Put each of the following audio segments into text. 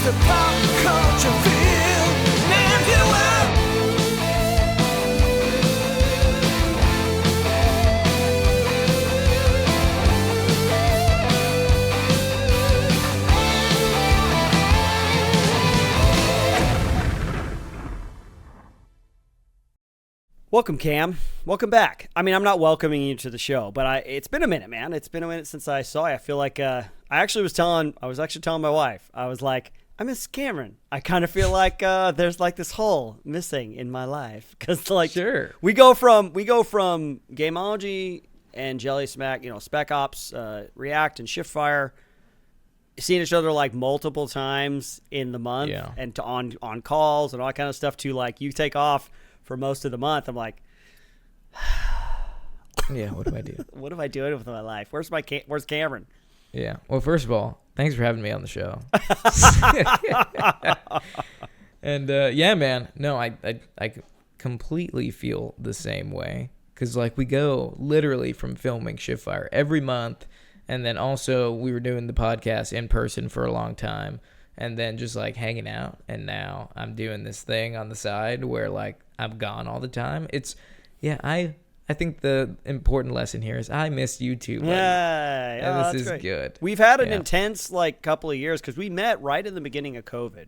the pop culture field, and you will. Welcome, Cam. Welcome back. I mean, I'm not welcoming you to the show, but it's been a minute, man. It's been a minute since I saw you. I feel like I was actually telling my wife. I was like, I miss Cameron. I kind of feel like there's like this hole missing in my life because like Sure. we go from Gameology and Jelly Smack, Spec Ops, React and Shiftfire, seeing each other like multiple times in the month, and to on calls and all that kind of stuff. To like you take off for most of the month. I'm like, yeah, what do I do? What am I doing with my life? Where's Cameron? Yeah. Well, first of all, thanks for having me on the show. And yeah, man. No, I completely feel the same way because like we go literally from filming Shiftfire every month, and then also we were doing the podcast in person for a long time, and then just like hanging out, and now I'm doing this thing on the side where like I'm gone all the time. I think the important lesson here is I missed you too, buddy. Yeah, this is great. good. We've had an intense like couple of years because we met right in the beginning of COVID,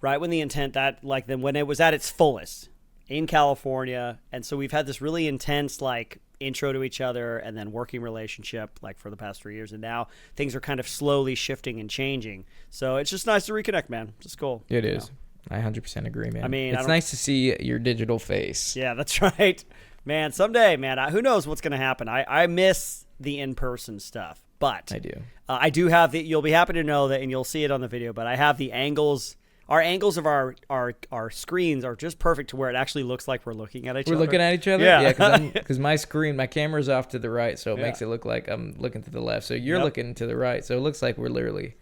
right when the intent that like then when it was at its fullest in California, and so we've had this really intense like intro to each other and then working relationship like for the past 3 years, and now things are kind of slowly shifting and changing. So it's just nice to reconnect, man. It's cool. It is. I 100% agree, man. I mean, it's nice to see your digital face. Yeah, that's right. Man, someday, man, who knows what's going to happen. I miss the in-person stuff, but I do. I do have you'll be happy to know that, and you'll see it on the video, but I have the angles. Our angles of our screens are just perfect to where it actually looks like we're looking at each other. We're looking at each other? Yeah. Because my camera's off to the right, so it makes it look like I'm looking to the left. So you're looking to the right, so it looks like we're literally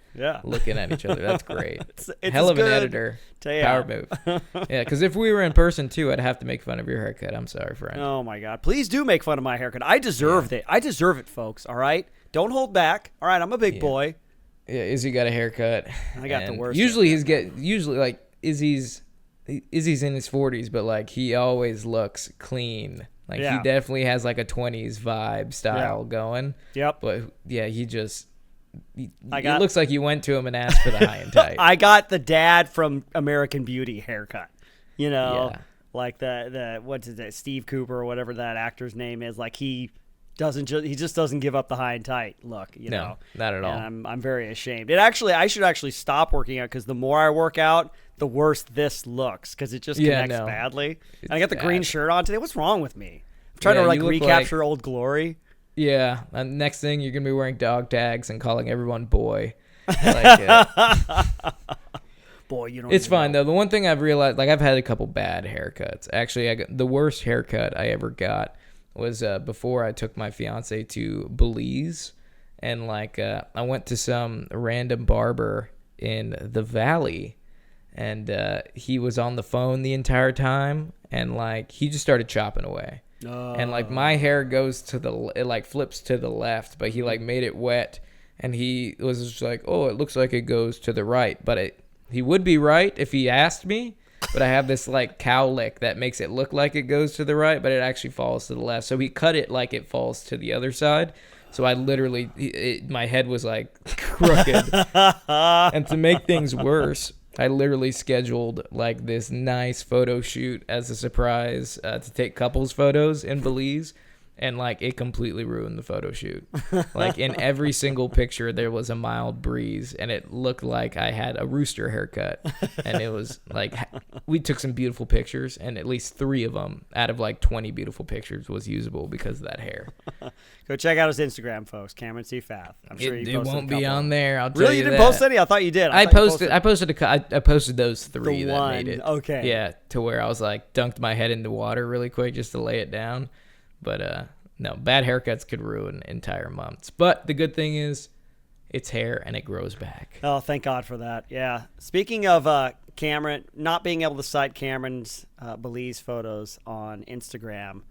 looking at each other. That's great. It's Hell of an good. editor. Power move. Yeah, because if we were in person, too, I'd have to make fun of your haircut. I'm sorry, friend. Oh, my God. Please do make fun of my haircut. I deserve it. I deserve it, folks, all right? Don't hold back. All right, I'm a big boy. Yeah, Izzy got a haircut. I got the worst. Usually like Izzy's in his 40s, but like he always looks clean. Like he definitely has like a 20s vibe style going. Yep. But yeah, it looks like you went to him and asked for the high and tight. I got the dad from American Beauty haircut. Like the what's his name, Steve Cooper or whatever that actor's name is. Like he just doesn't give up the high and tight look, No, not at all. And I'm very ashamed. I should actually stop working out because the more I work out, the worse this looks because it just connects badly. And I got the green shirt on today. What's wrong with me? I'm trying to like recapture old glory. Yeah. And next thing you're gonna be wearing dog tags and calling everyone boy. Like, Boy, you don't. It's fine though. The one thing I've realized, like I've had a couple bad haircuts. Actually, the worst haircut I ever got was before I took my fiance to Belize, and like I went to some random barber in the valley, and he was on the phone the entire time, and like he just started chopping away, and like my hair goes it like flips to the left, but he like made it wet, and he was just like, oh, it looks like it goes to the right, but he would be right if he asked me. But I have this like cowlick that makes it look like it goes to the right, but it actually falls to the left. So he cut it like it falls to the other side. So I literally, my head was like crooked. And to make things worse, I literally scheduled like this nice photo shoot as a surprise to take couples photos in Belize. And like it completely ruined the photo shoot. Like in every single picture, there was a mild breeze, and it looked like I had a rooster haircut. And it was like we took some beautiful pictures, and at least 3 of them out of like 20 beautiful pictures was usable because of that hair. Go check out his Instagram, folks. Cam and Fath. I'm sure it won't be on there. I'll tell really, you didn't that. post any? I thought you did. I posted those 3 the that one. made it. Okay. Yeah, to where I was like dunked my head into water really quick just to lay it down. But no, bad haircuts could ruin entire months. But the good thing is it's hair and it grows back. Oh, thank God for that. Yeah. Speaking of Cameron, not being able to cite Cameron's Belize photos on Instagram,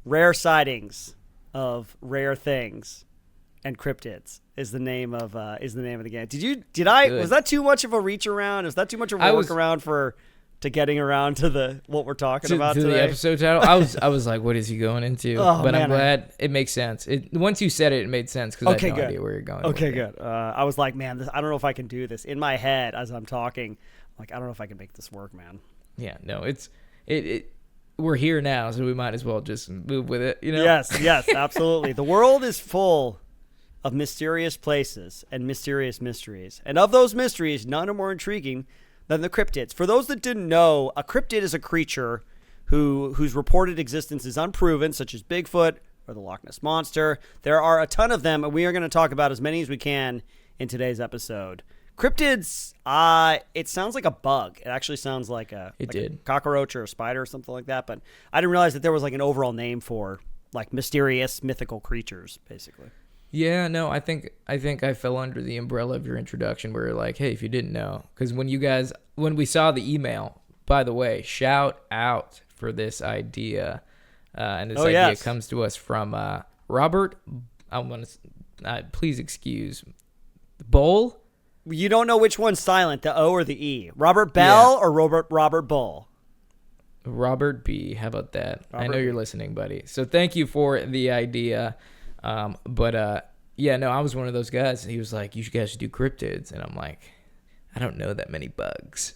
rare sightings of rare things and Cryptids is the name of the game. Did I Good. was that too much of a reach around? Was that too much of a work around to getting around to what we're talking about to today? the episode title? I was like, what is he going into? Oh, but man, I'm glad it makes sense. Once you said it, it made sense because I had no idea where you're going. Okay, good. I was like, man, I don't know if I can do this. In my head, as I'm talking, like, I don't know if I can make this work, man. Yeah, no, we're here now, so we might as well just move with it, you know? Yes, absolutely. The world is full of mysterious places and mysterious mysteries. And of those mysteries, none are more intriguing than the cryptids. For those that didn't know, a cryptid is a creature whose reported existence is unproven, such as Bigfoot or the Loch Ness Monster. There are a ton of them, and we are going to talk about as many as we can in today's episode. Cryptids, it sounds like a bug. It actually sounds like a cockroach or a spider or something like that, but I didn't realize that there was like an overall name for like mysterious mythical creatures, basically. Yeah, no, I think I fell under the umbrella of your introduction where you're like, hey, if you didn't know. Because when we saw the email, by the way, shout out for this idea. And this idea comes to us from Robert. Please excuse, Bowl? You don't know which one's silent, the O or the E. Robert Bell or Robert Bull? Robert B. How about that? I know you're listening, buddy. So thank you for the idea. I was one of those guys. He was like, you guys should do cryptids. And I'm like, I don't know that many bugs.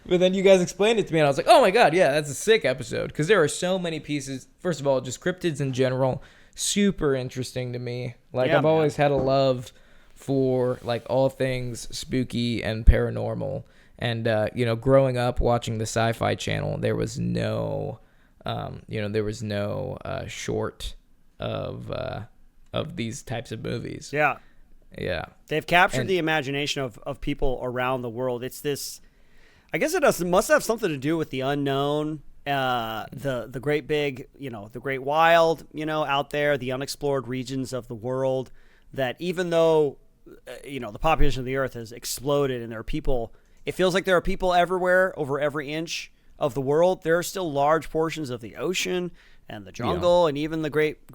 But then you guys explained it to me, and I was like, oh my God, yeah, that's a sick episode. Because there are so many pieces. First of all, just cryptids in general, super interesting to me. Like, I've always had a love for, like, all things spooky and paranormal. And, growing up watching the Sci-Fi channel, there was no short of these types of movies. Yeah. Yeah. They've captured the imagination of people around the world. It's this, I guess it must have something to do with the unknown, the great big, the great wild, out there, the unexplored regions of the world, that even though, the population of the earth has exploded and there are people, it feels like there are people everywhere over every inch of the world, there are still large portions of the ocean and the jungle and even the great, the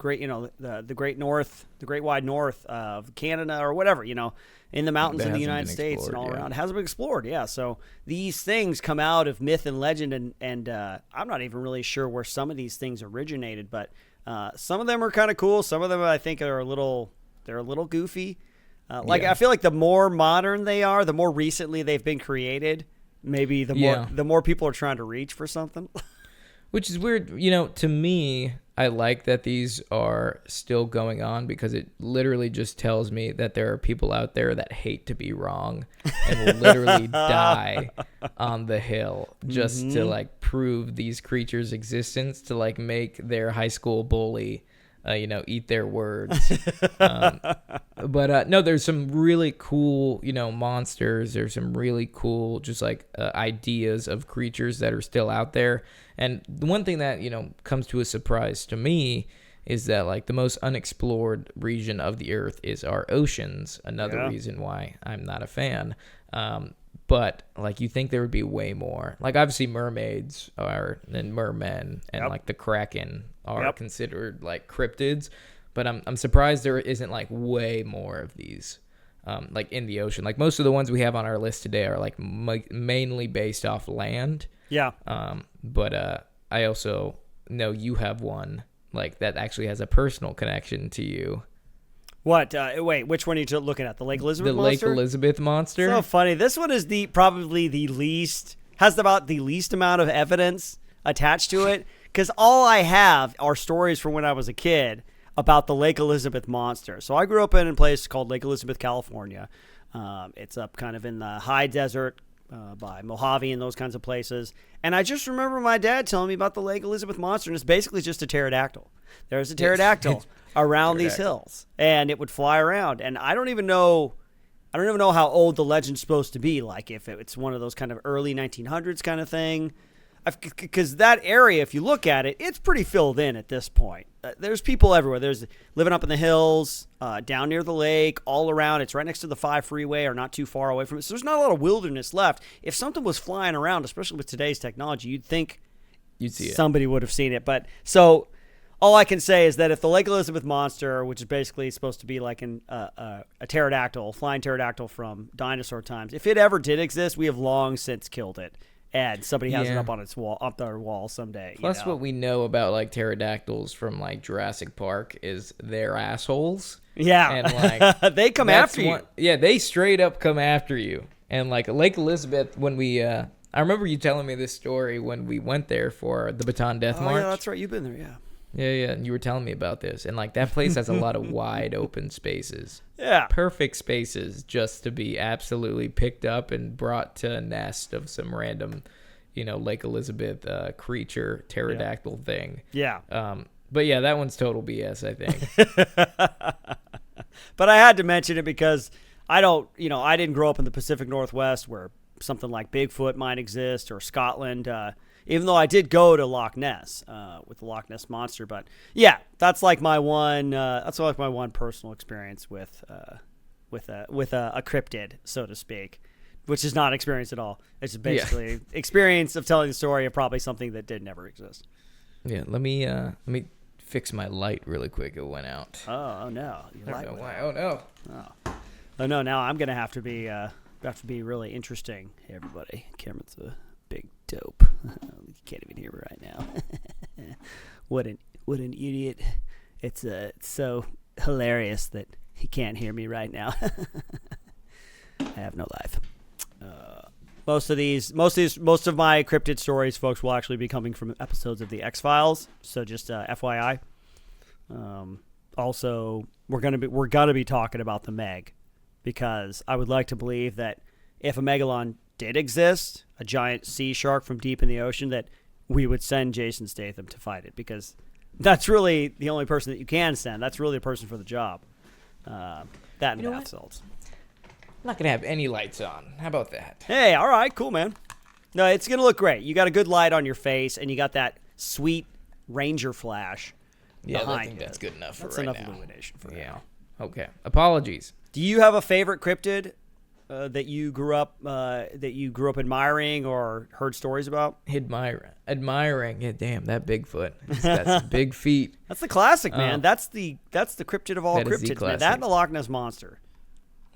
great north, the great wide north of Canada or whatever, in the mountains in the United States and all around. It hasn't been explored. Yeah. So these things come out of myth and legend. And I'm not even really sure where some of these things originated, but some of them are kind of cool. Some of them I think are a little goofy. I feel like the more modern they are, the more recently they've been created, maybe the more people are trying to reach for something. Which is weird. To me, I like that these are still going on because it literally just tells me that there are people out there that hate to be wrong and will literally die on the hill just to like prove these creatures' existence, to like make their high school bully eat their words. No, there's some really cool, monsters. There's some really cool, just like ideas of creatures that are still out there. And the one thing that, comes to a surprise to me is that like the most unexplored region of the earth is our oceans. Another reason why I'm not a fan. But like you think there would be way more. Like obviously mermaids and mermen and like the kraken are considered like cryptids, but I'm surprised there isn't like way more of these like in the ocean. Like most of the ones we have on our list today are like mainly based off land. Yeah. But I also know you have one like that actually has a personal connection to you. What? Wait, which one are you looking at? The Lake Elizabeth monster? The Lake Elizabeth monster. So funny. This one is probably the least, has about the least amount of evidence attached to it, because all I have are stories from when I was a kid about the Lake Elizabeth monster. So I grew up in a place called Lake Elizabeth, California. It's up kind of in the high desert by Mojave and those kinds of places. And I just remember my dad telling me about the Lake Elizabeth monster, and it's basically just a pterodactyl. There's a pterodactyl around these hills, and it would fly around. And I don't even know how old the legend's supposed to be. Like if it's one of those kind of early 1900s kind of thing. Because that area, if you look at it, it's pretty filled in at this point. There's people everywhere. There's living up in the hills, down near the lake, all around. It's right next to the 5 freeway or not too far away from it. So there's not a lot of wilderness left. If something was flying around, especially with today's technology, you'd think you'd see somebody would have seen it. But so all I can say is that if the Lake Elizabeth monster, which is basically supposed to be like a pterodactyl, flying pterodactyl from dinosaur times, if it ever did exist, we have long since killed it. And somebody has it up on its wall, up their wall someday. Plus, what we know about like pterodactyls from like Jurassic Park is they're assholes. Yeah, and like they come after you. Yeah, they straight up come after you. And like Lake Elizabeth, when we, I remember you telling me this story when we went there for the Baton Death March. Yeah, that's right. You've been there, yeah. Yeah, and you were telling me about this. And like that place has a lot of wide open spaces. Yeah. Perfect spaces just to be absolutely picked up and brought to a nest of some random, Lake Elizabeth creature, pterodactyl thing. Yeah. But yeah, that one's total BS, I think. But I had to mention it because I didn't grow up in the Pacific Northwest where something like Bigfoot might exist, or Scotland, even though I did go to Loch Ness with the Loch Ness monster. But yeah, that's like my one personal experience with a cryptid, so to speak, which is not experience at all. It's just basically experience of telling the story of probably something that did never exist. Yeah, let me fix my light really quick. It went out. Oh no, your light went out. Oh no. Oh no, now I'm gonna have to be really interesting. Hey everybody, Cameron's a big dope. You can't even hear me right now. What an idiot! It's so hilarious that he can't hear me right now. I have no life. Most of my cryptid stories, folks, will actually be coming from episodes of the X-Files. So just FYI. Also, we're gonna be talking about the Meg, because I would like to believe that if a megalon did exist, a giant sea shark from deep in the ocean, that we would send Jason Statham to fight it, because that's really the only person that you can send. That's really the person for the job. That and bath salts. I'm not going to have any lights on. How about that? Hey, all right, cool, man. No, it's going to look great. You got a good light on your face, and you got that sweet Ranger flash behind I think that's good enough for right now. That's enough illumination for now. Okay. Apologies. Do you have a favorite cryptid that you grew up admiring or heard stories about? Admiring. Yeah, damn, that Bigfoot. He's got some big feet. That's the classic, man. That's the cryptid of all cryptids, man. That and the Loch Ness monster.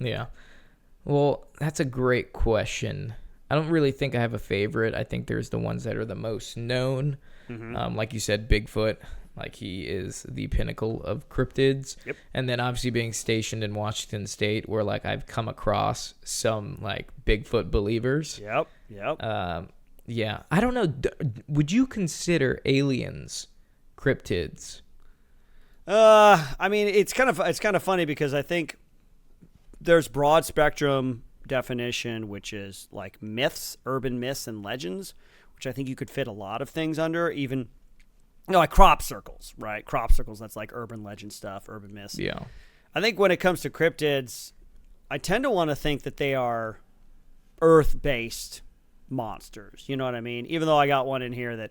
Yeah. Well, that's a great question. I don't really think I have a favorite. I think there's the ones that are the most known. Mm-hmm. Like you said, Bigfoot. Like, he is the pinnacle of cryptids. Yep. And then obviously being stationed in Washington State, where like I've come across some like Bigfoot believers. Yep. Yeah. I don't know. Would you consider aliens cryptids? I mean, it's kind of funny, because I think there's broad spectrum definition, which is like myths, urban myths and legends, which I think you could fit a lot of things under, even like crop circles, right? Crop circles, that's like urban legend stuff, urban myths. Yeah. I think when it comes to cryptids, I tend to want to think that they are earth-based monsters. You know what I mean? Even though I got one in here that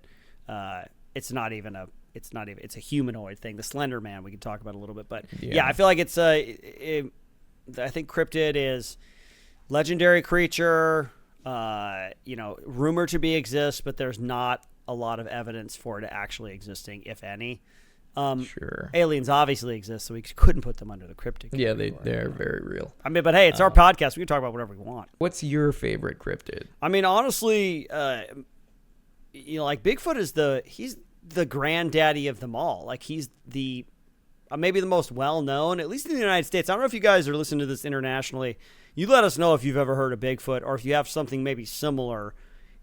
it's a humanoid thing. The Slender Man, we can talk about a little bit, but yeah I feel like I think cryptid is legendary creature, rumored to exist, but there's not a lot of evidence for it actually existing, if any. Sure. Aliens obviously exist, so we couldn't put them under the cryptid. Yeah, they're very real. I mean, but hey, it's our podcast. We can talk about whatever we want. What's your favorite cryptid? I mean, honestly, like Bigfoot he's the granddaddy of them all. Like, he's the maybe the most well-known, at least in the United States. I don't know if you guys are listening to this internationally. You let us know if you've ever heard of Bigfoot, or if you have something maybe similar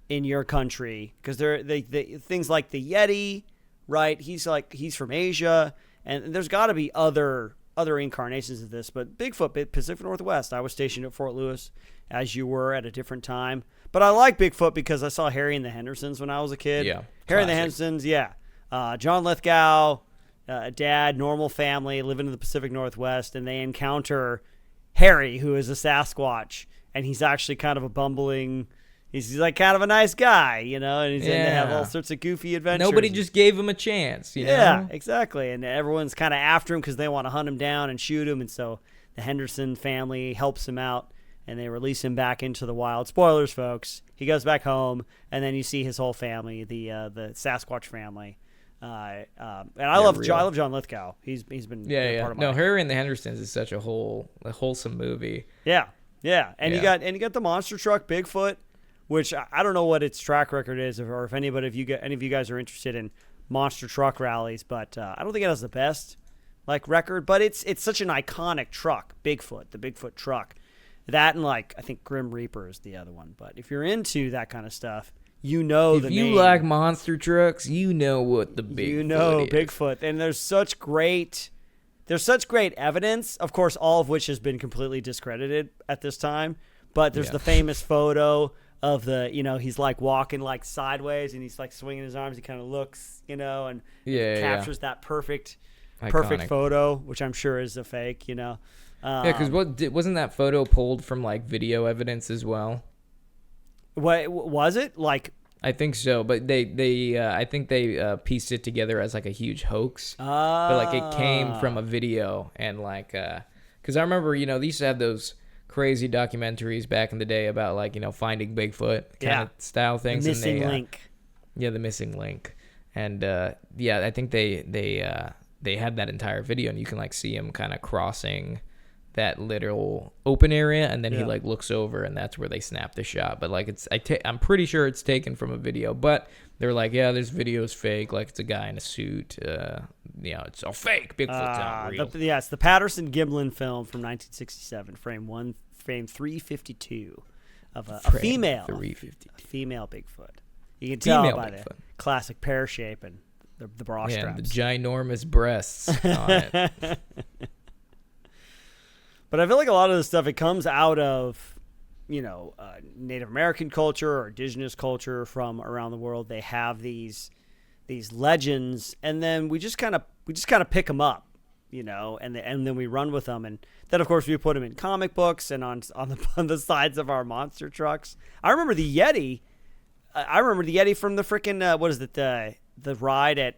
in your country, because they things like the Yeti, right? He's from Asia, and there's got to be other incarnations of this. But Bigfoot, Pacific Northwest. I was stationed at Fort Lewis, as you were at a different time. But I like Bigfoot because I saw Harry and the Hendersons when I was a kid. Yeah, Harry and the Hendersons, yeah. John Lithgow, dad, normal family, living in the Pacific Northwest, and they encounter Harry, who is a Sasquatch, and he's actually kind of a bumbling. He's like kind of a nice guy, and they have all sorts of goofy adventures. Nobody just gave him a chance, Yeah, exactly. And everyone's kind of after him because they want to hunt him down and shoot him. And so the Henderson family helps him out, and they release him back into the wild. Spoilers, folks. He goes back home, and then you see his whole family, the Sasquatch family, And I Yeah, love real. I love John Lithgow. He's been a part of No, my Harry and the Hendersons is such a wholesome movie. yeah. And Yeah. you got the monster truck Bigfoot, which I don't know what its track record is, or if any of you guys are interested in monster truck rallies, but I don't think it has the best like record. But it's such an iconic truck, Bigfoot, the Bigfoot truck. That and like I think Grim Reaper is the other one. But if you're into that kind of stuff, you know If you like monster trucks, you know what the Bigfoot is. Bigfoot, and there's such great evidence, of course, all of which has been completely discredited at this time. But there's the famous photo of he's like walking like sideways and he's like swinging his arms. He kind of looks, and captures that perfect Iconic. photo, which I'm sure is a fake, Yeah, because wasn't that photo pulled from like video evidence as well? What was it like? I think so, but they I think they pieced it together as like a huge hoax. But like it came from a video, and like because I remember they used to have those crazy documentaries back in the day about like finding Bigfoot kind of style things. The missing link. Yeah, the missing link, and I think they had that entire video, and you can like see him kind of crossing that literal open area, and then he like looks over, and that's where they snap the shot. But like I'm pretty sure it's taken from a video, but they're like, yeah, this video's fake, like it's a guy in a suit, it's all fake. Bigfoot's not real. It's the Patterson Gimlin film from 1967, frame 352 of a female 350. a female Bigfoot. You can tell by Bigfoot. the classic pear shape and the bra Yeah, straps. and the ginormous breasts on it. But I feel like a lot of this stuff, it comes out of, Native American culture or indigenous culture from around the world. They have these legends, and then we just kind of pick them up, and then we run with them, and then of course we put them in comic books and on the sides of our monster trucks. I remember the Yeti. From the freaking what is it, the ride at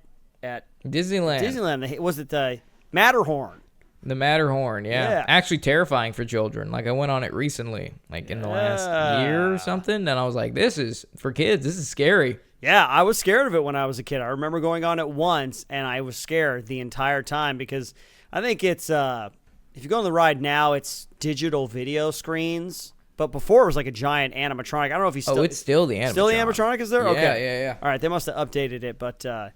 Disneyland. Disneyland. Was it the Matterhorn? The Matterhorn, Yeah. Actually terrifying for children. Like I went on it recently, like in the last year or something, and I was like, this is for kids. This is scary. Yeah, I was scared of it when I was a kid. I remember going on it once, and I was scared the entire time because I think it's if you go on the ride now, it's digital video screens. But before it was like a giant animatronic. I don't know if it's still the animatronic. Still the animatronic is there? Yeah, okay. yeah. All right, they must have updated it, but it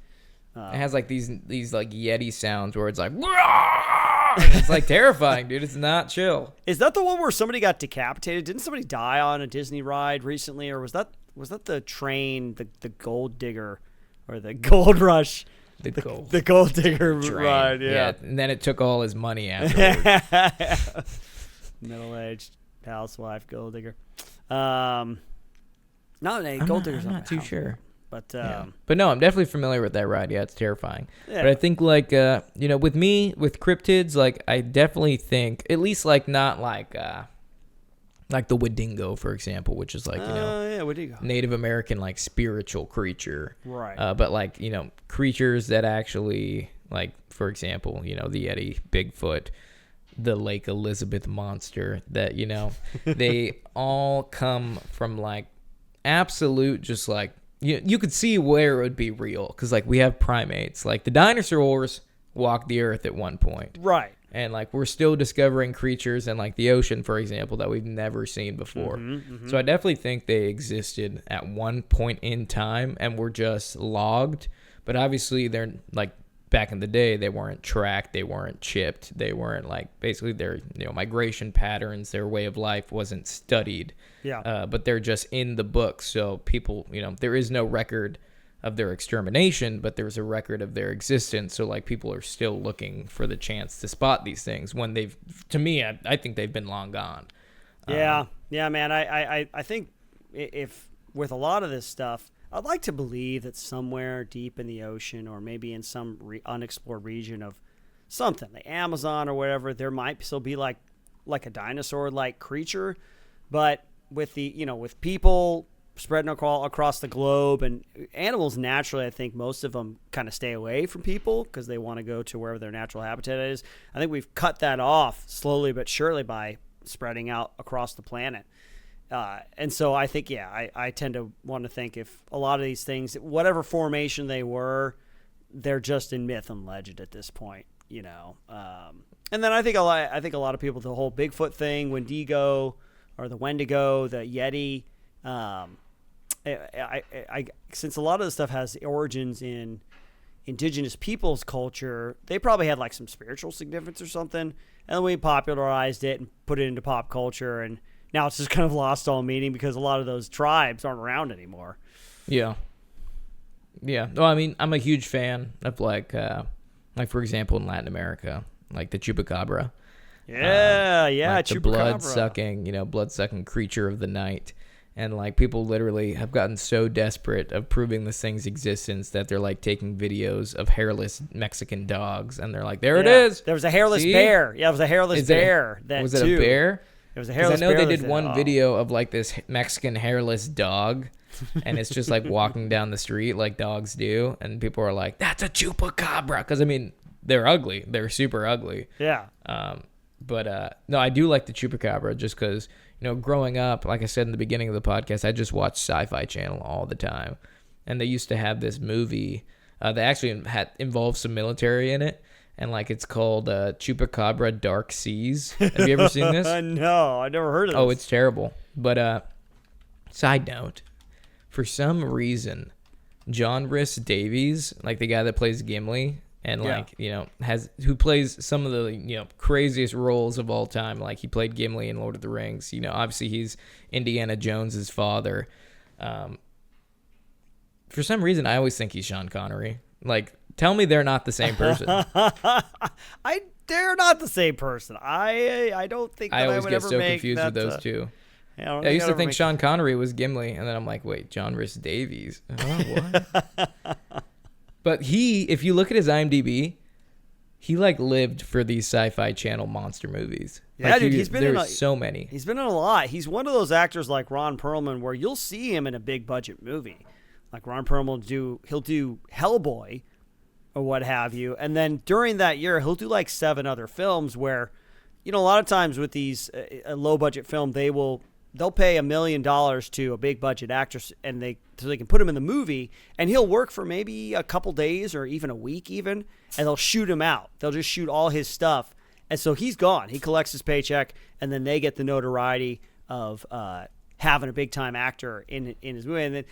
has like these like Yeti sounds where it's like it's like terrifying, dude. It's not chill. Is that the one where somebody got decapitated? Didn't somebody die on a Disney ride recently, or was that the train, the gold digger, or the gold rush? The gold digger Train. ride, yeah. And then it took all his money afterwards. Middle-aged housewife gold digger. Gold digger's I'm not too sure. But But no, I'm definitely familiar with that ride. Yeah, it's terrifying. Yeah. But I think like with me with cryptids, like I definitely think at least like not like the Wadingo, for example, which is like Wadingo. Native American like spiritual creature. Right. But like creatures that actually like, for example, the Yeti, Bigfoot, the Lake Elizabeth monster, that they all come from like absolute just like. You could see where it would be real because, like, we have primates. Like, the dinosaurs walked the earth at one point. Right. And, like, we're still discovering creatures in, like, the ocean, for example, that we've never seen before. So I definitely think they existed at one point in time and were just logged. But obviously, they're, like, back in the day, they weren't tracked. They weren't chipped. They weren't, like, basically their, migration patterns, their way of life wasn't studied. Yeah. But they're just in the books, so people, there is no record of their extermination, but there's a record of their existence. So like people are still looking for the chance to spot these things when they've, to me, I think they've been long gone. Yeah, man. I think if with a lot of this stuff, I'd like to believe that somewhere deep in the ocean, or maybe in some unexplored region of something, the Amazon or whatever, there might still be like a dinosaur-like creature, but with with people spreading across the globe, and animals naturally, I think most of them kind of stay away from people because they want to go to wherever their natural habitat is. I think we've cut that off slowly but surely by spreading out across the planet. And so I think, I tend to want to think if a lot of these things, whatever formation they were, they're just in myth and legend at this point, you know. And then I think a lot of people, the whole Bigfoot thing, Wendigo or the Wendigo, the Yeti. Since a lot of the stuff has origins in indigenous people's culture, they probably had like some spiritual significance or something, and then we popularized it and put it into pop culture, and now it's just kind of lost all meaning because a lot of those tribes aren't around anymore. Yeah. Well, I mean, I'm a huge fan of like for example, in Latin America, like the Chupacabra. Yeah, like the Chupacabra. blood sucking creature of the night. And like people literally have gotten so desperate of proving this thing's existence that they're like taking videos of hairless Mexican dogs, and they're like, "There it is." There was a hairless bear. Yeah, it was a hairless bear. Was it a bear? It was a hairless bear. I know they did one video of like this Mexican hairless dog, and it's just like walking down the street like dogs do, and people are like, "That's a Chupacabra," because I mean they're ugly. They're super ugly. Yeah. But no, I do like the Chupacabra just because, growing up, like I said in the beginning of the podcast, I just watched Sci-Fi Channel all the time. And they used to have this movie that actually involved some military in it. And like it's called Chupacabra Dark Seas. Have you ever seen this? No, I never heard of this. Oh, it's terrible. But side note, for some reason, John Rhys Davies, like the guy that plays Gimli, and who plays some of the craziest roles of all time. Like he played Gimli in Lord of the Rings. Obviously he's Indiana Jones's father. For some reason, I always think he's Sean Connery. Like, tell me they're not the same person. They're not the same person. I don't think. I always would get ever so make confused that, with those two. I used to think Sean Connery was Gimli, and then I'm like, wait, John Rhys Davies. What? But if you look at his IMDb, he like lived for these Sci-Fi Channel monster movies. Yeah, like, dude, he's been in so many. He's been in a lot. He's one of those actors like Ron Perlman where you'll see him in a big budget movie. Like Ron Perlman he'll do Hellboy or what have you, and then during that year he'll do like 7 other films where, a lot of times with these a low budget film they'll pay $1 million to a big budget actress so they can put him in the movie, and he'll work for maybe a couple days or even a week and they'll shoot him out. They'll just shoot all his stuff. And so he's gone. He collects his paycheck, and then they get the notoriety of having a big time actor in his movie. And then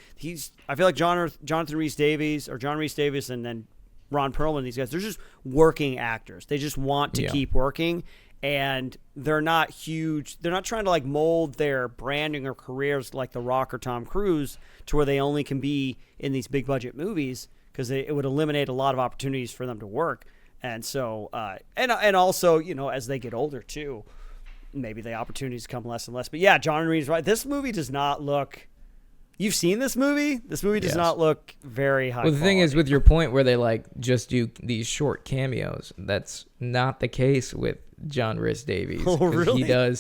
I feel like Jonathan Rhys Davies or John Rhys Davies and then Ron Perlman, these guys, they're just working actors. They just want to keep working. And they're not huge. They're not trying to like mold their branding or careers like The Rock or Tom Cruise to where they only can be in these big budget movies, because it would eliminate a lot of opportunities for them to work. And so, and also, as they get older too, maybe the opportunities come less and less. But yeah, John Reed's right. This movie does not look. You've seen this movie? This movie does not look very high. Well, the thing is, with your point where they like just do these short cameos, that's not the case with John Rhys Davies. Oh, really?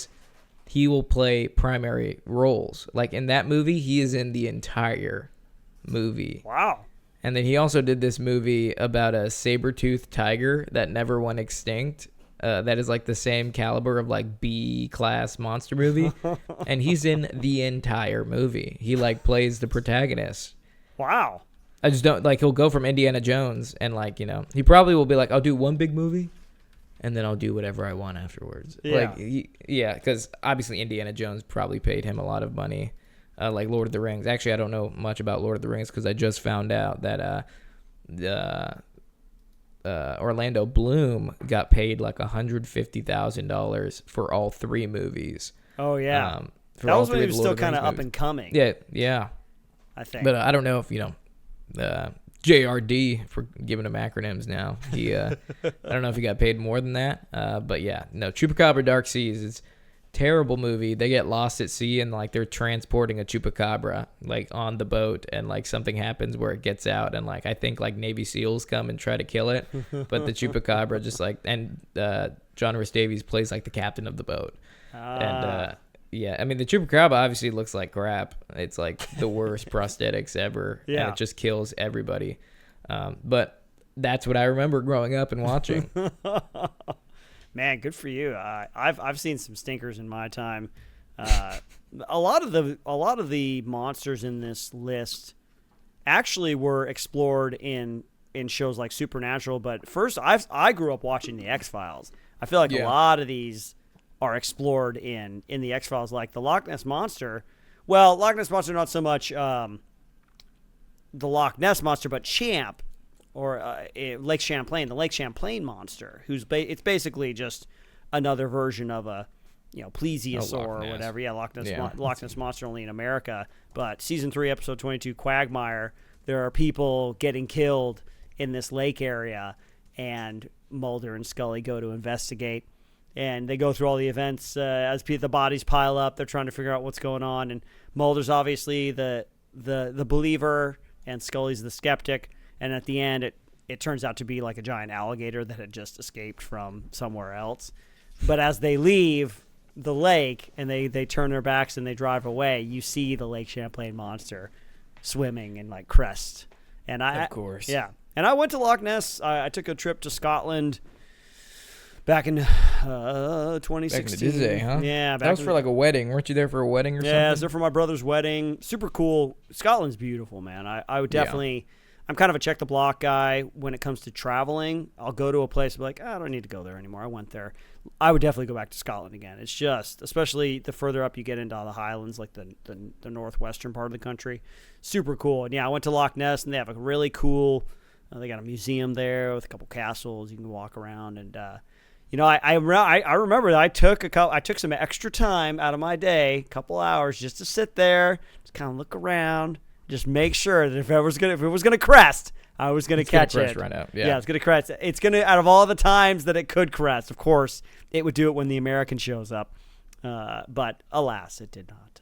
He will play primary roles. Like in that movie, he is in the entire movie. Wow. And then he also did this movie about a saber-toothed tiger that never went extinct. That is like the same caliber of like B-class monster movie. And he's in the entire movie. He like plays the protagonist. Wow. I just don't like, he'll go from Indiana Jones and like, he probably will be like, I'll do one big movie and then I'll do whatever I want afterwards. Yeah. Because obviously Indiana Jones probably paid him a lot of money. Like Lord of the Rings. Actually, I don't know much about Lord of the Rings because I just found out that Orlando Bloom got paid like $150,000 for all 3 movies. Oh yeah, that was when he was still kind of up and coming. Yeah. I think. But I don't know if JRD, for giving him acronyms now. I don't know if he got paid more than that. But yeah, no. Chupacabra Dark Seas is terrible movie. They get lost at sea and like they're transporting a chupacabra like on the boat, and like something happens where it gets out, and like I think like Navy SEALs come and try to kill it, but the chupacabra just like, and John Rhys Davies plays like the captain of the boat. And yeah, I mean the chupacabra obviously looks like crap. It's like the worst prosthetics ever. Yeah, and it just kills everybody. But that's what I remember growing up and watching. Man, good for you. I've seen some stinkers in my time. A lot of the monsters in this list actually were explored in in shows like Supernatural, but first I grew up watching the X-Files. I feel like a Yeah. lot of these are explored in the X-Files, like the Loch Ness Monster. Well, Loch Ness Monster, not so much the Loch Ness Monster, but Champ, or Lake Champlain, the Lake Champlain Monster, it's basically just another version of a, plesiosaur or whatever. Yeah, Loch Ness Monster, only in America. But season 3, episode 22, Quagmire, there are people getting killed in this lake area, and Mulder and Scully go to investigate. And they go through all the events as the bodies pile up. They're trying to figure out what's going on. And Mulder's obviously the believer, and Scully's the skeptic. And at the end, it turns out to be like a giant alligator that had just escaped from somewhere else. But as they leave the lake and they turn their backs and they drive away, you see the Lake Champlain monster swimming in like crest. And Of course. Yeah. And I went to Loch Ness. I took a trip to Scotland back in 2016. Back in the Disney, huh? Yeah. That was for like a wedding. Weren't you there for a wedding or something? Yeah, I was there for my brother's wedding. Super cool. Scotland's beautiful, man. I would definitely... I'm kind of a check-the-block guy when it comes to traveling. I'll go to a place and be like, I don't need to go there anymore. I went there. I would definitely go back to Scotland again. It's just, especially the further up you get into the Highlands, like the northwestern part of the country, super cool. And yeah, I went to Loch Ness, and they have a really cool, they got a museum there with a couple castles you can walk around. And, I remember that I took some extra time out of my day, a couple hours, just to sit there, just kind of look around, just make sure that if it was gonna crest, I was gonna catch it. Right out. Yeah, it's gonna crest. It's gonna, out of all the times that it could crest, of course, it would do it when the American shows up. But alas, it did not.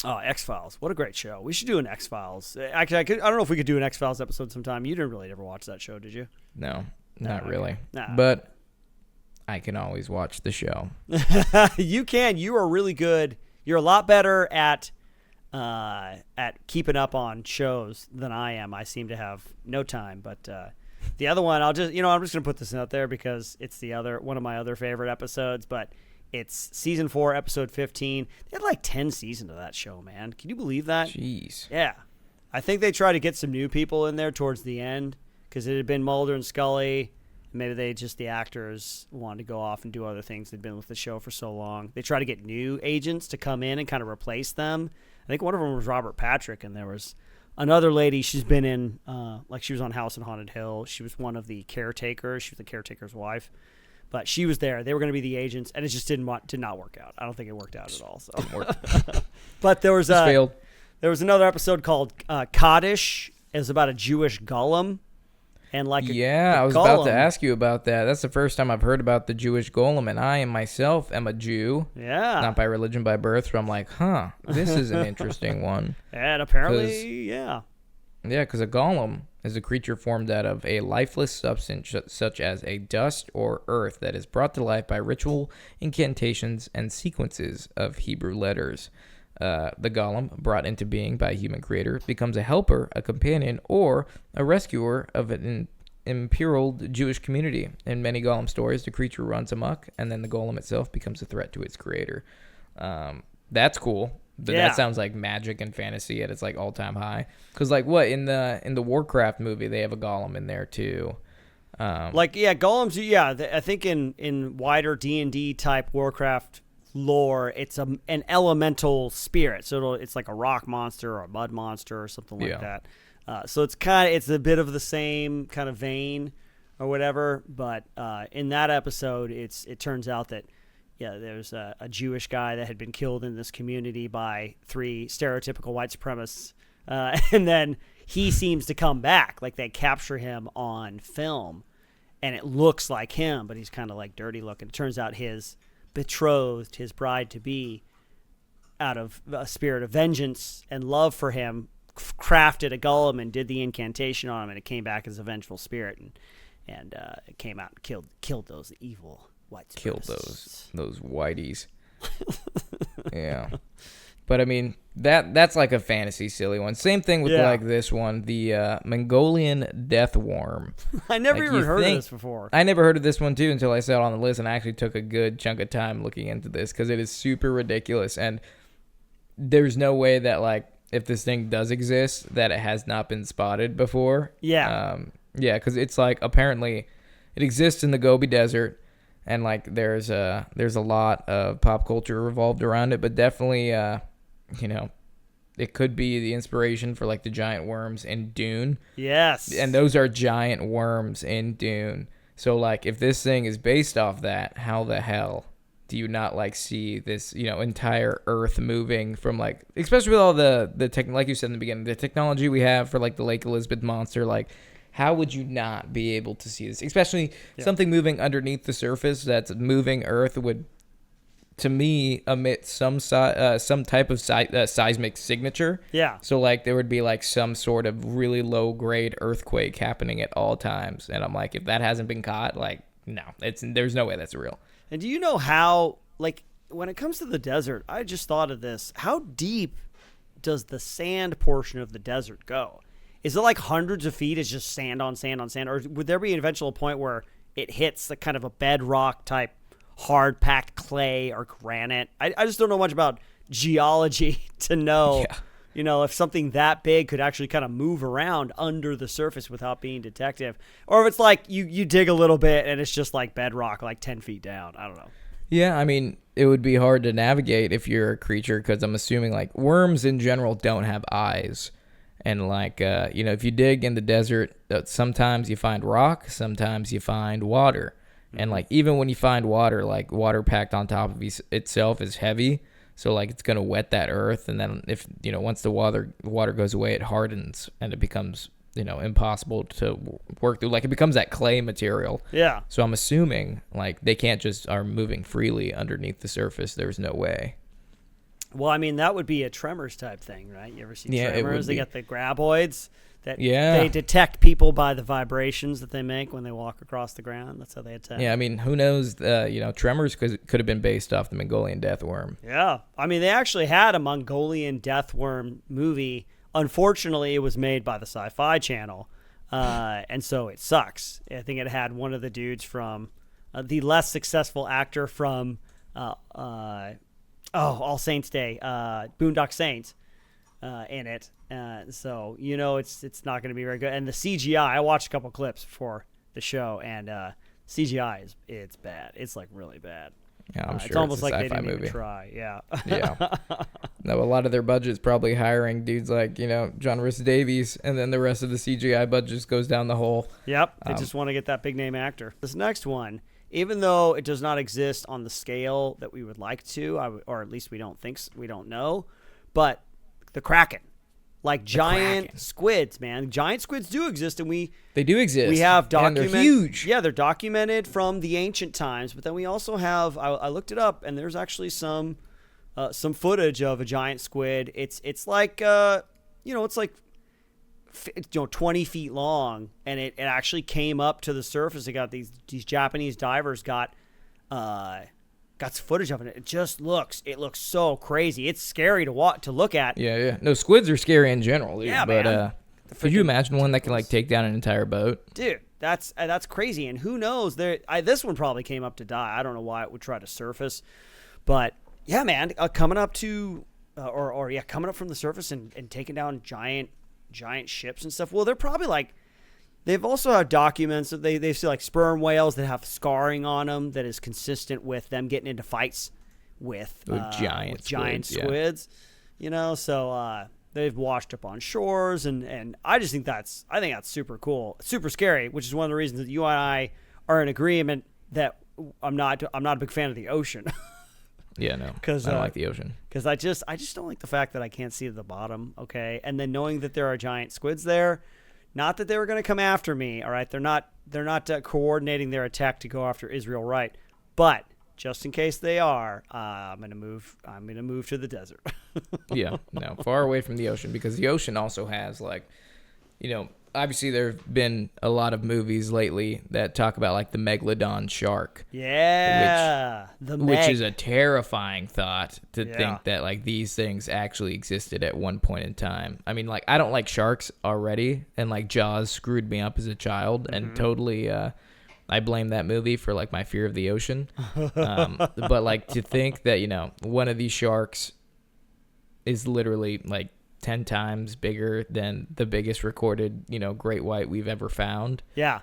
X-Files. What a great show. We should do an X-Files. I don't know if we could do an X-Files episode sometime. You didn't really ever watch that show, did you? No, not really. Nah. But I can always watch the show. You can. You are really good. You're a lot better at keeping up on shows than I am. I seem to have no time. But the other one, I'm just gonna put this out there because it's one of my other favorite episodes. But it's season 4, episode 15. They had like 10 seasons of that show, man. Can you believe that? Jeez. Yeah, I think they tried to get some new people in there towards the end because it had been Mulder and Scully. Maybe the actors wanted to go off and do other things. They'd been with the show for so long. They tried to get new agents to come in and kind of replace them. I think one of them was Robert Patrick, and there was another lady. She's been in, she was on House on Haunted Hill. She was one of the caretakers. She was the caretaker's wife. But she was there. They were going to be the agents, and it just did not work out. I don't think it worked out at all. So. Didn't work. But there was failed. There was another episode called Kaddish. It was about a Jewish golem. And I was about to ask you about that. That's the first time I've heard about the Jewish golem, and I myself am a Jew. Yeah. Not by religion, by birth. So I'm like, this is an interesting one. And apparently, yeah. Yeah, because a golem is a creature formed out of a lifeless substance such as a dust or earth that is brought to life by ritual incantations and sequences of Hebrew letters. The golem, brought into being by a human creator, becomes a helper, a companion, or a rescuer of an imperiled Jewish community. In many golem stories, the creature runs amok, and then the golem itself becomes a threat to its creator. That's cool. That sounds like magic and fantasy at its like all-time high. Because in the Warcraft movie, they have a golem in there too. Golems. Yeah, I think in wider D&D type Warcraft lore, it's an elemental spirit, so it's like a rock monster or a mud monster or something like that. So it's a bit of the same kind of vein or whatever. But in that episode, it turns out that there's a Jewish guy that had been killed in this community by 3 stereotypical white supremacists, and then he seems to come back. Like they capture him on film, and it looks like him, but he's kind of like dirty looking. It turns out his betrothed, his bride-to-be, out of a spirit of vengeance and love for him, crafted a golem and did the incantation on him, and it came back as a vengeful spirit, and it came out and killed those evil white supremacists. Killed those whiteys. Yeah. But I mean, that's like a fantasy silly one. Same thing with like this one, the Mongolian death worm. I never even heard of this before. I never heard of this one too until I saw it on the list, and I actually took a good chunk of time looking into this because it is super ridiculous, and there's no way that like if this thing does exist, that it has not been spotted before. Yeah. Yeah, because it's like apparently it exists in the Gobi Desert, and like there's a lot of pop culture revolved around it, but definitely it could be the inspiration for like the giant worms in Dune. Yes. And those are giant worms in Dune. So like if this thing is based off that, how the hell do you not like see this, entire Earth moving from like, especially with all the tech, like you said in the beginning, the technology we have for like the Lake Elizabeth monster, like how would you not be able to see this? Especially something moving underneath the surface that's moving Earth would, to me, emit some type of seismic signature. Yeah. So like there would be like some sort of really low grade earthquake happening at all times, and I'm like, if that hasn't been caught, like no, there's no way that's real. And do you know how, like, when it comes to the desert, I just thought of this. How deep does the sand portion of the desert go? Is it like hundreds of feet? It's just sand on sand on sand? Or would there be an eventual point where it hits the kind of a bedrock type hard packed clay or granite? I just don't know much about geology to know, if something that big could actually kind of move around under the surface without being detective. Or if it's like you dig a little bit and it's just like bedrock, like 10 feet down. I don't know. Yeah, I mean, it would be hard to navigate if you're a creature, because I'm assuming like worms in general don't have eyes. And like, if you dig in the desert, sometimes you find rock, sometimes you find water. And like, even when you find water, like water packed on top of itself is heavy. So like, it's going to wet that earth. And then if, once the water goes away, it hardens and it becomes, impossible to work through. Like it becomes that clay material. Yeah. So I'm assuming like they can't just are moving freely underneath the surface. There's no way. Well, I mean, that would be a Tremors type thing, right? You ever see Tremors? They be. got the graboids that Yeah. they detect people by the vibrations that they make when they walk across the ground. That's how they attack. Yeah, I mean, who knows? Tremors could have been based off the Mongolian death worm. Yeah. I mean, they actually had a Mongolian death worm movie. Unfortunately, it was made by the Sci-Fi channel, and so it sucks. I think it had one of the dudes from the less successful actor from All Saints Day, Boondock Saints, in it. So it's not going to be very good. And the CGI, I watched a couple clips before the show, and CGI it's bad. It's like really bad. Yeah, I'm sure it's almost a like they sci-fi didn't movie. even try. Yeah. Yeah. No, a lot of their budget's probably hiring dudes like John Rhys Davies, and then the rest of the CGI budget just goes down the hole. Yep. They just want to get that big name actor. This next one, even though it does not exist on the scale that we would like to, or at least we don't know, but the Kraken. Like giant squids, man. Giant squids do exist, and they do exist. We have and they're huge. Yeah, they're documented from the ancient times. But then we also have. I looked it up, and there's actually some footage of a giant squid. It's like it's like 20 feet long, and it actually came up to the surface. It got these Japanese divers got some footage of it. It looks so crazy. It's scary to look at. Yeah. No, squids are scary in general, dude. Yeah, but man. could you imagine one that can like take down an entire boat? Dude, that's crazy. And who knows? This one probably came up to die. I don't know why it would try to surface, but yeah, man, coming up to coming up from the surface and taking down giant ships and stuff. Well, they're probably like. They've also had documents that they see like sperm whales that have scarring on them that is consistent with them getting into fights with giant squids. So they've washed up on shores, and I just think that's super cool, super scary, which is one of the reasons that you and I are in agreement that I'm not a big fan of the ocean. Yeah, no, because I don't like the ocean. Because I just don't like the fact that I can't see the bottom. Okay, and then knowing that there are giant squids there. Not that they were going to come after me, all right? They're not coordinating their attack to go after Israel Wright, but just in case they are, I'm going to move to the desert. Yeah, no, far away from the ocean, because the ocean also has like, obviously there have been a lot of movies lately that talk about like the megalodon shark. Yeah, which is a terrifying thought to think that like these things actually existed at one point in time. I mean, like I don't like sharks already, and like Jaws screwed me up as a child, and totally I blame that movie for like my fear of the ocean. But like to think that one of these sharks is literally like 10 times bigger than the biggest recorded, great white we've ever found. Yeah.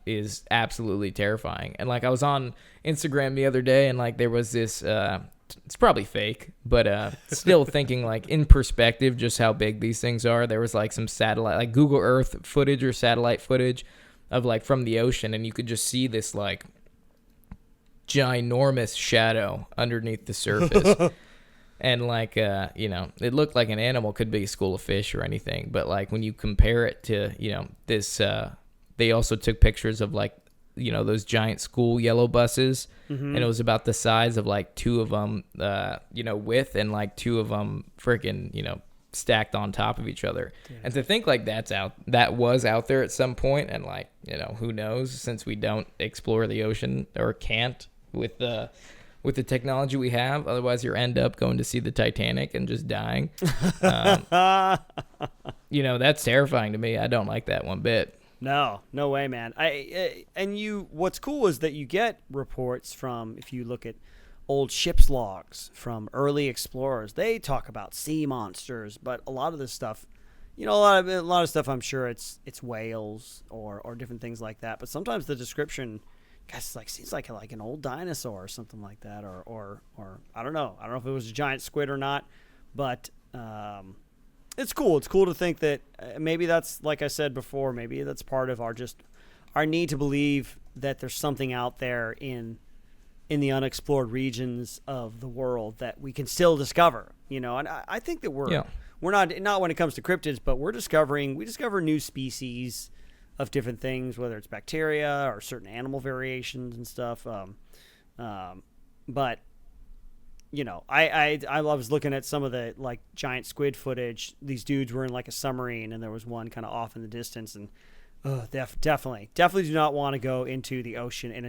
Is absolutely terrifying. And like I was on Instagram the other day and like there was this it's probably fake, but still thinking like in perspective just how big these things are. There was like some satellite, like Google Earth footage or satellite footage of like from the ocean, and you could just see this like ginormous shadow underneath the surface. And like it looked like an animal, could be a school of fish or anything, but like when you compare it to this they also took pictures of like those giant school yellow buses, and it was about the size of like two of them width, and like two of them freaking stacked on top of each other. Yeah. And to think like that was out there at some point, and like who knows, since we don't explore the ocean or can't with the technology we have, otherwise you end up going to see the Titanic and just dying. That's terrifying to me. I don't like that one bit. No way, man. What's cool is that you get reports from, if you look at old ship's logs from early explorers, they talk about sea monsters, but a lot of this stuff, a lot of stuff, I'm sure it's whales or different things like that. But sometimes the description, guys, like seems like an old dinosaur or something like that, or I don't know. I don't know if it was a giant squid or not, but it's cool. It's cool to think that maybe that's, like I said before, maybe that's part of our need to believe that there's something out there in the unexplored regions of the world that we can still discover. And I think that we're not when it comes to cryptids, but we discover new species of different things, whether it's bacteria or certain animal variations and stuff. But I was looking at some of the like giant squid footage. These dudes were in like a submarine, and there was one kind of off in the distance, and definitely do not want to go into the ocean in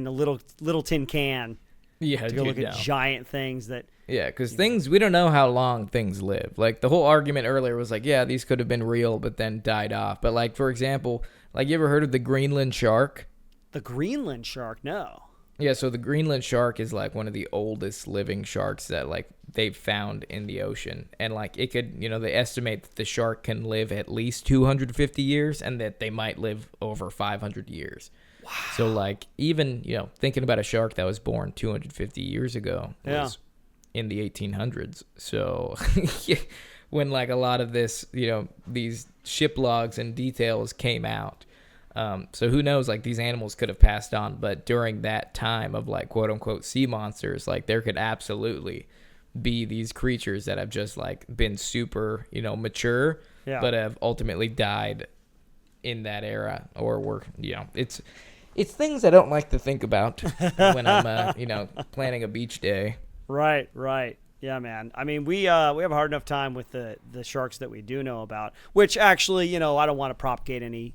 a little tin can. Yeah, to go look at giant things that. Yeah, because we don't know how long things live. Like the whole argument earlier was like, yeah, these could have been real, but then died off. But like, for example, like you ever heard of the Greenland shark? The Greenland shark? No. Yeah, so the Greenland shark is like one of the oldest living sharks that like they've found in the ocean. And like it could, they estimate that the shark can live at least 250 years and that they might live over 500 years. Wow. So like even, thinking about a shark that was born 250 years ago was in the 1800s. So when like a lot of this, these ship logs and details came out, so who knows, like these animals could have passed on, but during that time of like quote unquote sea monsters, like there could absolutely be these creatures that have just like been super, mature, but have ultimately died in that era, or were, it's things I don't like to think about when I'm, planning a beach day. Right. Yeah, man. I mean, we have a hard enough time with the sharks that we do know about, which actually, I don't want to propagate any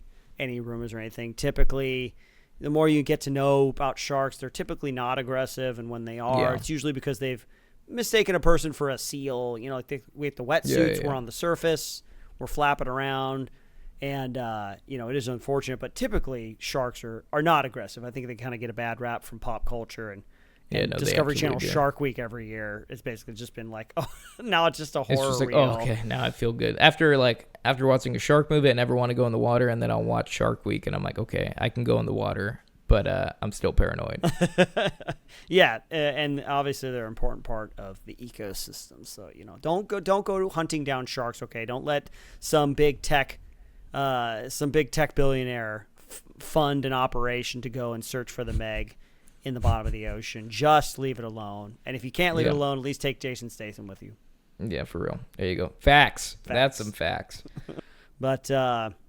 rumors or anything. Typically, the more you get to know about sharks, they're typically not aggressive, and when they are, it's usually because they've mistaken a person for a seal. Like we have the wetsuits, we're on the surface, we're flapping around, and it is unfortunate, but typically sharks are not aggressive. I think they kind of get a bad rap from pop culture, and Discovery Channel Shark Week every year. It's basically just been like, oh, now it's just a horror It's just like, reel. oh, okay, now I feel good. After watching a shark movie, I never want to go in the water, and then I'll watch Shark Week, and I'm like, okay, I can go in the water, but I'm still paranoid. Yeah, and obviously they're an important part of the ecosystem. So don't go hunting down sharks. Okay, don't let some big tech billionaire fund an operation to go and search for the Meg in the bottom of the ocean. Just leave it alone. And if you can't leave it alone, at least take Jason Statham with you. Yeah, for real. There you go. Facts. That's some facts. But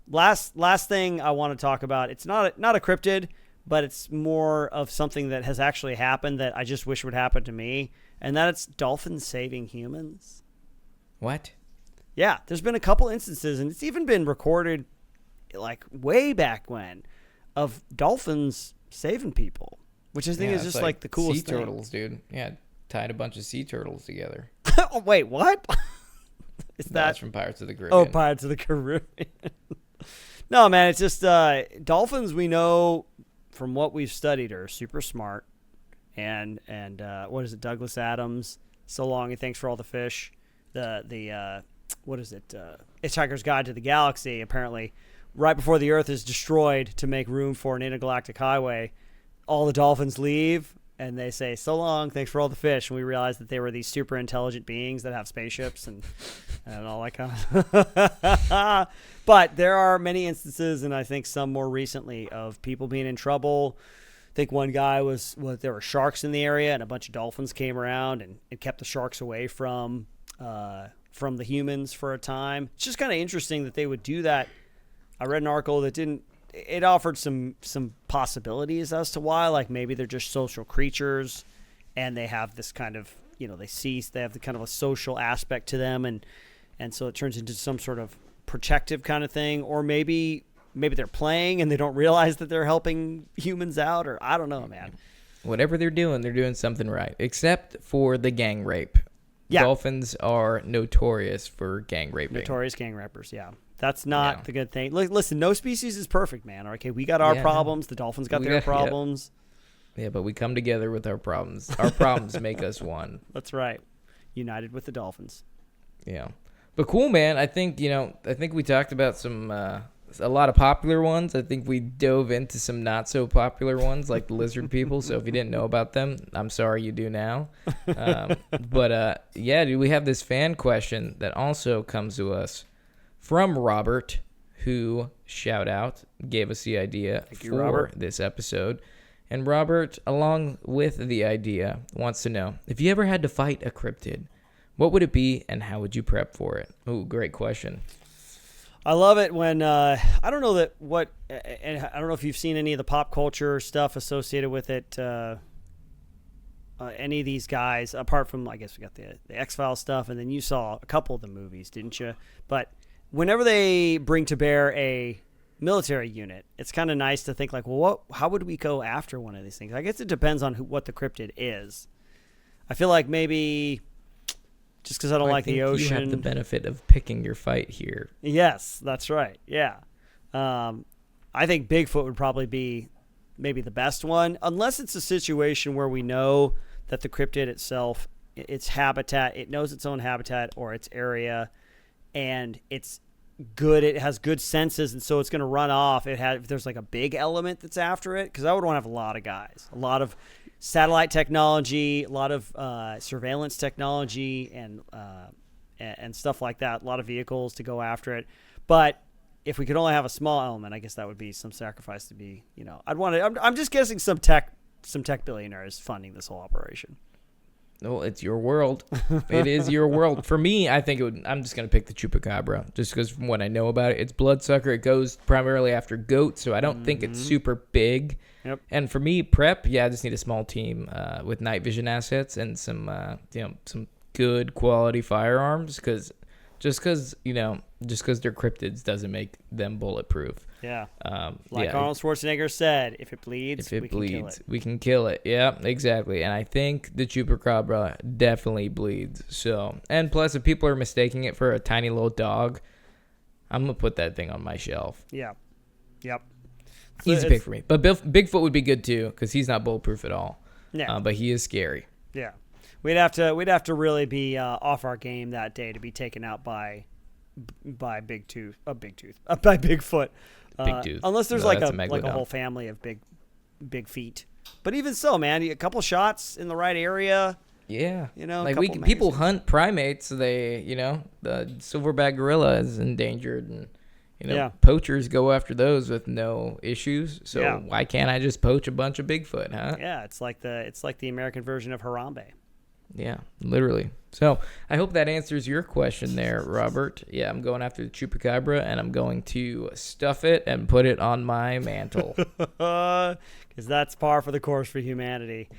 last thing I want to talk about, it's not a cryptid, but it's more of something that has actually happened that I just wish would happen to me, and that's dolphins saving humans. What? Yeah, there's been a couple instances, and it's even been recorded like way back when, of dolphins saving people. Which I think is just like the coolest thing. Sea turtles, dude. Yeah, tied a bunch of sea turtles together. Oh, wait, what? That's from Pirates of the Caribbean. Oh, Pirates of the Caribbean. No, man, it's just dolphins, we know from what we've studied, are super smart. And what is it, Douglas Adams? So long and thanks for all the fish. The what is it? Hitchhiker's Guide to the Galaxy. Apparently, right before the Earth is destroyed to make room for an intergalactic highway, all the dolphins leave and they say, "So long, thanks for all the fish." And we realize that they were these super intelligent beings that have spaceships and all that kind of. But there are many instances, and I think some more recently, of people being in trouble. I think one guy there were sharks in the area, and a bunch of dolphins came around and it kept the sharks away from the humans for a time. It's just kind of interesting that they would do that. I read an article that it offered some possibilities as to why, like maybe they're just social creatures and they have this kind of, they have the kind of a social aspect to them, and so it turns into some sort of protective kind of thing, or maybe they're playing and they don't realize that they're helping humans out, or I don't know, man. Whatever they're doing something right, except for the gang rape. Yeah. Dolphins are notorious for gang raping. Notorious gang rapers, yeah. That's not the good thing. Listen, no species is perfect, man. Okay, we got our problems. The dolphins got their problems. Yeah, but we come together with our problems. Our problems make us one. That's right. United with the dolphins. Yeah. But cool, man. I think we talked about a lot of popular ones. I think we dove into some not so popular ones like the lizard people. So if you didn't know about them, I'm sorry you do now. But dude, we have this fan question that also comes to us from Robert, who, shout out, gave us the idea for this episode. And Robert, along with the idea, wants to know, if you ever had to fight a cryptid, what would it be and how would you prep for it? Ooh, great question. I love it when, I don't know if you've seen any of the pop culture stuff associated with it, any of these guys, apart from, I guess we got the X-Files stuff, and then you saw a couple of the movies, didn't you? But whenever they bring to bear a military unit, it's kind of nice to think like, well, how would we go after one of these things? I guess it depends on what the cryptid is. I feel like maybe just because I don't like the ocean. You have the benefit of picking your fight here. Yes, that's right. Yeah. I think Bigfoot would probably be maybe the best one, unless it's a situation where we know that the cryptid itself, its habitat, it knows its own habitat or its area, and it's good. It has good senses, and so it's going to run off. If there's like a big element that's after it, because I would want to have a lot of guys, a lot of satellite technology, a lot of surveillance technology, and stuff like that. A lot of vehicles to go after it. But if we could only have a small element, I guess that would be some sacrifice to be. I'd want to. I'm just guessing some tech billionaires funding this whole operation. Well, it's your world. It is your world. For me, I think I'm just going to pick the Chupacabra, just because from what I know about it, it's bloodsucker. It goes primarily after goats, so I don't think it's super big. Yep. And for me, prep, I just need a small team with night vision assets and some good quality firearms, because just because they're cryptids doesn't make them bulletproof. Yeah. Arnold Schwarzenegger said, if it bleeds, we can kill it. Yeah, exactly. And I think the Chupacabra definitely bleeds. So, and plus, if people are mistaking it for a tiny little dog, I'm going to put that thing on my shelf. Yeah. Yep. Easy pick for me. But Bigfoot would be good too, because he's not bulletproof at all. Yeah. But he is scary. Yeah. We'd have to really be off our game that day to be taken out by Bigfoot. Big tooth. Unless there's like a whole family of big feet. But even so, man, a couple shots in the right area. Yeah. People hunt primates. They, the silverback gorilla is endangered, and poachers go after those with no issues. So why can't I just poach a bunch of Bigfoot, huh? Yeah, it's like the American version of Harambe. Yeah, literally. So I hope that answers your question there, Robert. Yeah, I'm going after the Chupacabra, and I'm going to stuff it and put it on my mantle. Because that's par for the course for humanity.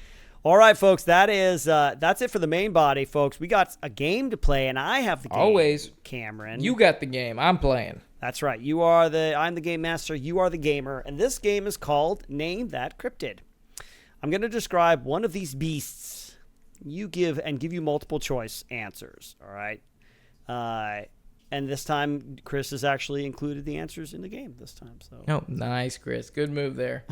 All right, folks, that's it for the main body, folks. We got a game to play, and I have the game. Always. Cameron. You got the game. I'm playing. That's right. I'm the game master. You are the gamer. And this game is called Name That Cryptid. I'm going to describe one of these beasts. You give you multiple choice answers, all right? And this time, Chris has actually included the answers in the game this time. So. Oh, nice, Chris. Good move there.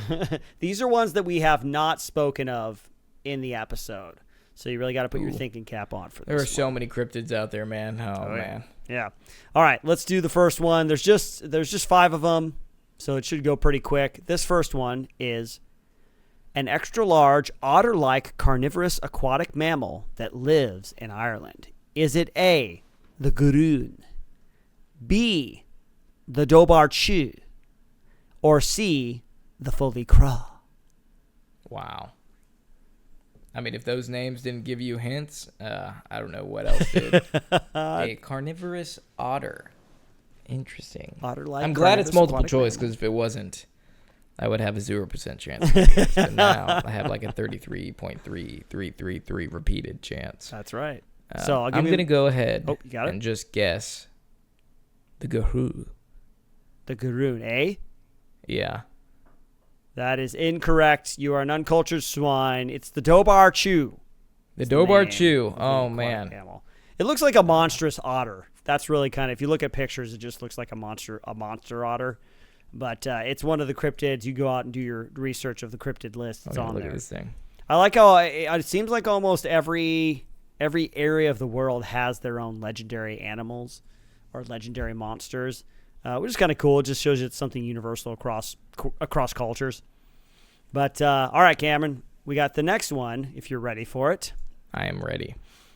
These are ones that we have not spoken of in the episode. So you really got to put your thinking cap on for this. There are one. so many cryptids out there, man. Oh, man. Yeah. All right, let's do the first one. There's just 5 of them, so it should go pretty quick. This first one is an extra large otter-like carnivorous aquatic mammal that lives in Ireland. Is it A, the Garoon, B, the Dobar Chew, or C, the Fully Craw? Wow. I mean, if those names didn't give you hints, I don't know what else did. A carnivorous otter. Interesting. Otter-like. I'm glad it's carnivorous multiple aquatic choice, mammal. because if it wasn't, I would have a 0% chance. of getting this. But now I have like a 33.3333 repeated chance. That's right. So I'm going to go ahead Oh, you got it? and just guess the Gahoo. The Garoon, eh? Yeah. That is incorrect. You are an uncultured swine. It's the Dobar Chew. The Dobar name Chew. of the Oh, aquatic man. mammal. It looks like a monstrous otter. That's really kind of, if you look at pictures, it just looks like a monster otter. But it's one of the cryptids. You go out and do your research of the cryptid list. It's on Look there. at this thing. I like how it seems like almost every area of the world has their own legendary animals or legendary monsters, which is kind of cool. It just shows you it's something universal across cultures. But all right, Cameron, we got the next one. If you're ready for it, I am ready.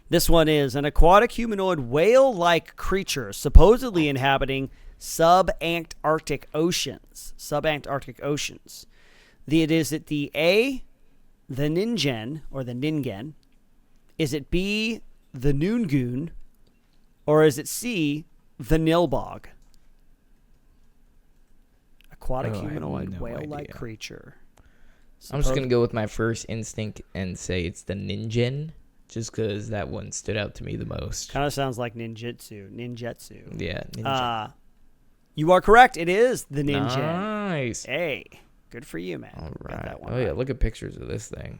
this one is an aquatic humanoid whale-like creature supposedly inhabiting subantarctic oceans. Is it the A, the Ningen or the Ningen? Is it B, the Noongoon? Or is it C, the Nilbog? Aquatic I have humanoid no whale-like idea. creature. I'm just going to go with my first instinct and say it's the Ningen, just because that one stood out to me the most. Kind of sounds like ninjutsu. Yeah, Ninja. You are correct. It is the Ningen. Nice. Hey, good for you, man. All Got right. that one Oh, yeah, right. look at pictures of this thing.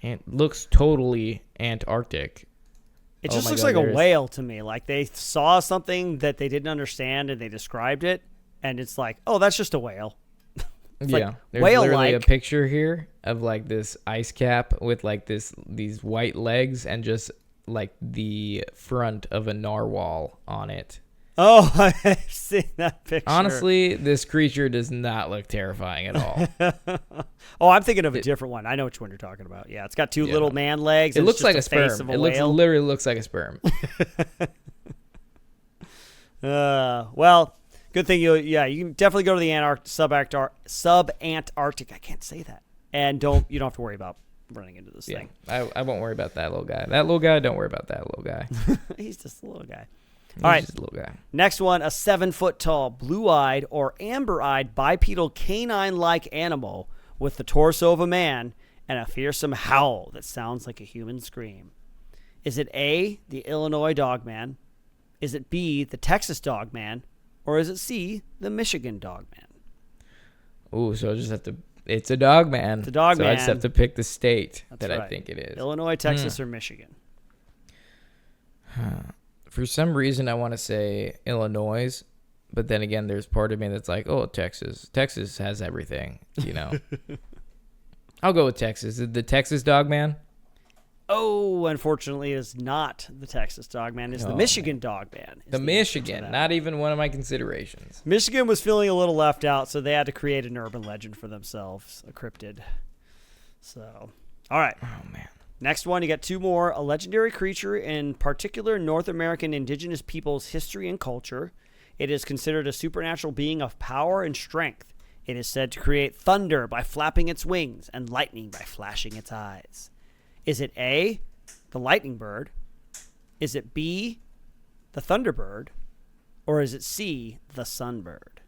And looks totally Antarctic. It Oh just my looks God, like a there is- whale to me. Like they saw something that they didn't understand and they described it, and it's like, oh, that's just a whale. It's Yeah, like there's literally a whale-like. picture here of like this ice cap with like these white legs and just like the front of a narwhal on it. Oh, I've seen that picture. Honestly, this creature does not look terrifying at all. Oh, I'm thinking of a different one. I know which one you're talking about. Yeah, it's got two Yeah. little man legs. It and looks it's like a just face sperm. of a It whale. literally looks like a sperm. Well, good thing you can definitely go to the subantarctic. I can't say that. And you don't have to worry about running into this Yeah, thing. I won't worry about that little guy. That little guy, don't worry about that little guy. He's just a little guy. He's All right. just a little guy. Next one, a 7-foot-tall, blue-eyed or amber-eyed bipedal canine-like animal with the torso of a man and a fearsome howl that sounds like a human scream. Is it A, the Illinois Dogman? Is it B, the Texas Dogman? Or is it C, the Michigan Dogman? Ooh, so I just have to. It's a dog man. It's a dog so I just man. have to pick the state That's that I right. think it is. Illinois, Texas, or Michigan? For some reason, I want to say Illinois, but then again, there's part of me that's like, oh, Texas. Texas has everything, you know. I'll go with Texas. The Texas dog man. Oh, unfortunately, it is not the Texas Dogman. It's the Oh, Michigan Dogman. The Michigan, not even one of my considerations. Michigan was feeling a little left out, so they had to create an urban legend for themselves, a cryptid. So, all right. Oh man. Next one, you got 2 more. A legendary creature in particular North American indigenous peoples' history and culture. It is considered a supernatural being of power and strength. It is said to create thunder by flapping its wings and lightning by flashing its eyes. Is it A, the lightning bird? Is it B, the thunderbird? Or is it C, the sunbird?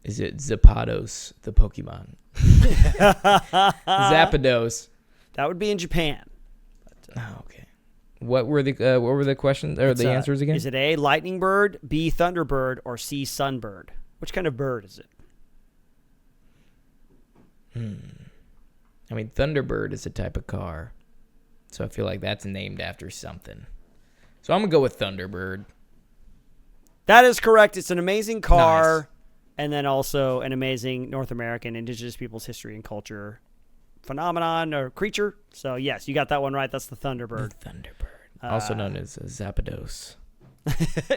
Is it Zapdos, the Pokemon? Zapdos. That would be in Japan. Oh, okay. What were the questions or the answers again? Is it A, lightning bird, B, thunderbird, or C, sunbird? Which kind of bird is it? I mean, Thunderbird is a type of car, so I feel like that's named after something. So I'm gonna go with Thunderbird. That is correct. It's an amazing car, Nice. and then also an amazing North American indigenous people's history and culture phenomenon or creature. So yes, you got that one right. That's the Thunderbird. The Thunderbird, also known as Zapdos.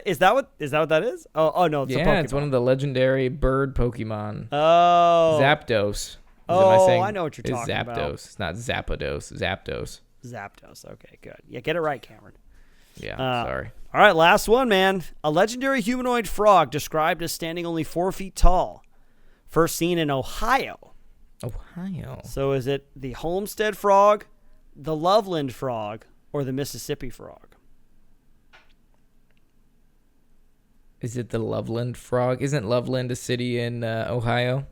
Is that what that is? Oh no, it's a Pokemon. It's one of the legendary bird Pokemon. Oh, Zapdos. I know what you're talking Zapdos. about. It's not Zapdos. Zapdos. Zapdos. Okay, good. Yeah, get it right, Cameron. Yeah, sorry. All right, last one, man. A legendary humanoid frog described as standing only 4 feet tall. First seen in Ohio. Ohio. So is it the Homestead frog, the Loveland frog, or the Mississippi frog? Is it the Loveland frog? Isn't Loveland a city in Ohio?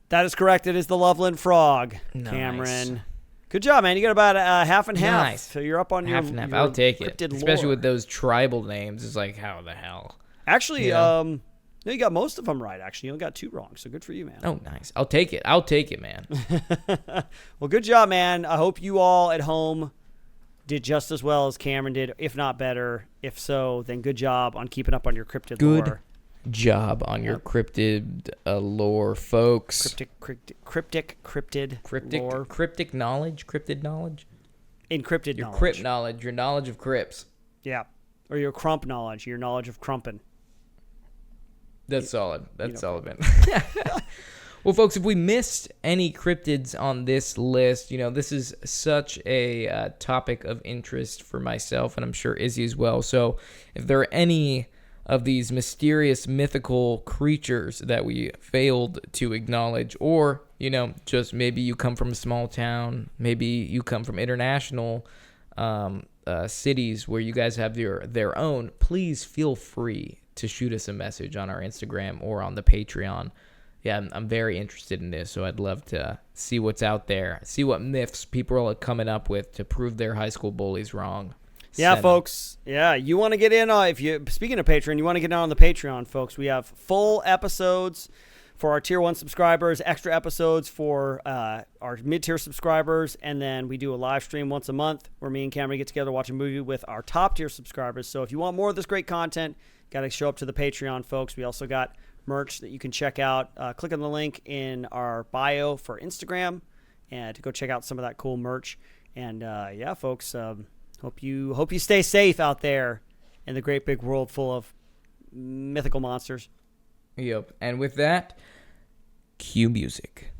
That is correct. It is the Loveland frog, Nice. Cameron. Good job, man. You got about half and half. Nice. So you're up on Half your and half. your I'll take it. cryptid Especially lore. with those tribal names. It's like, how the hell? Actually, Yeah. no, you got most of them right, actually. You only got 2 wrong, so good for you, man. Oh, nice. I'll take it, man. Well, good job, man. I hope you all at home did just as well as Cameron did, if not better. If so, then good job on keeping up on your cryptid Good lore. job on your cryptid lore, folks. Cryptid lore. Cryptic knowledge, cryptid knowledge. Encrypted Your knowledge. crypt knowledge, your knowledge of crypts. Yeah. Or your crump knowledge, your knowledge of crumping. That's solid. That's solid, man. Well, folks, if we missed any cryptids on this list, this is such a topic of interest for myself, and I'm sure Izzy as well. So if there are any of these mysterious mythical creatures that we failed to acknowledge, or, just maybe you come from a small town, maybe you come from international cities where you guys have their own, please feel free to shoot us a message on our Instagram or on the Patreon. Yeah, I'm very interested in this, so I'd love to see what's out there, see what myths people are coming up with to prove their high school bullies wrong. Yeah, folks. Yeah, you want to get in speaking of Patreon, you want to get in on the Patreon, folks. We have full episodes for our Tier 1 subscribers, extra episodes for our mid-tier subscribers, and then we do a live stream once a month where me and Cameron get together, watch a movie with our top-tier subscribers. So if you want more of this great content, got to show up to the Patreon, folks. We also got merch that you can check out. Click on the link in our bio for Instagram and to go check out some of that cool merch. And yeah, folks, hope you stay safe out there in the great big world full of mythical monsters. Yep. And with that, cue music.